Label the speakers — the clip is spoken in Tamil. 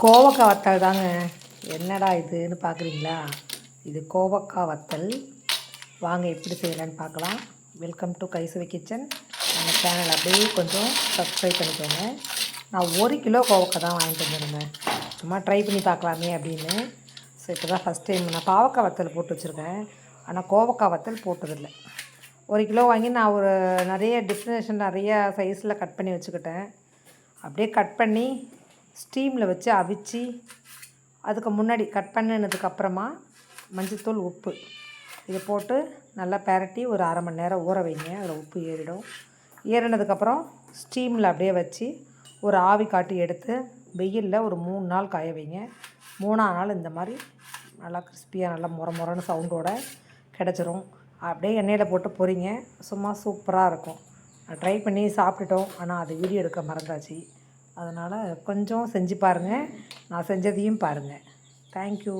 Speaker 1: கோவக்காய் வத்தல் தாங்க. என்னடா இதுன்னு பார்க்குறீங்களா? இது கோவக்காய் வத்தல். வாங்க எப்படி செய்யலான்னு பார்க்கலாம். Welcome to Kaisuvai kitchen. நம்ம சேனல் அப்படியே கொஞ்சம் சப்ஸ்கிரைப் பண்ணிக்கோங்க. நான் 1 கிலோ கோவக்காய் தான் வாங்கிட்டு வந்துருந்தேன். சும்மா ட்ரை பண்ணி பார்க்கலாமே அப்படின்னு. ஸோ இப்போ தான் ஃபஸ்ட் டைம் நான் பாவக்காய் வத்தல் போட்டு வச்சுருக்கேன். ஆனால் கோவக்காய் வத்தல் போட்டதில்லை. 1 கிலோ வாங்கி நான் ஒரு நிறைய சைஸில் கட் பண்ணி வச்சுக்கிட்டேன். அப்படியே கட் பண்ணி ஸ்டீமில் வச்சு அவிச்சு, அதுக்கு முன்னாடி கட் பண்ணினதுக்கப்புறமா மஞ்சத்தூள், உப்பு இதை போட்டு நல்லா பெரட்டி ஒரு 1/2 மணி நேரம் ஊற வைங்க. அதில் உப்பு ஏறிடும். ஏறினதுக்கப்புறம் ஸ்டீமில் அப்படியே வச்சு ஒரு ஆவி காட்டி எடுத்து வெயிலில் ஒரு 3 நாள் காய வைங்க. 3ஆம் நாள் இந்த மாதிரி நல்லா கிறிஸ்பியாக நல்லா முறன்னு சவுண்டோடு கிடச்சிரும். அப்படியே எண்ணெயில் போட்டு பொரிங்க. சும்மா சூப்பராக இருக்கும். ட்ரை பண்ணி சாப்பிட்டுட்டோம். ஆனால் அது வீடியோ எடுக்க மறந்தாச்சு. அதனால் கொஞ்சம் செஞ்சு பாருங்கள். நான் செஞ்சதையும் பாருங்கள். தேங்க்யூ.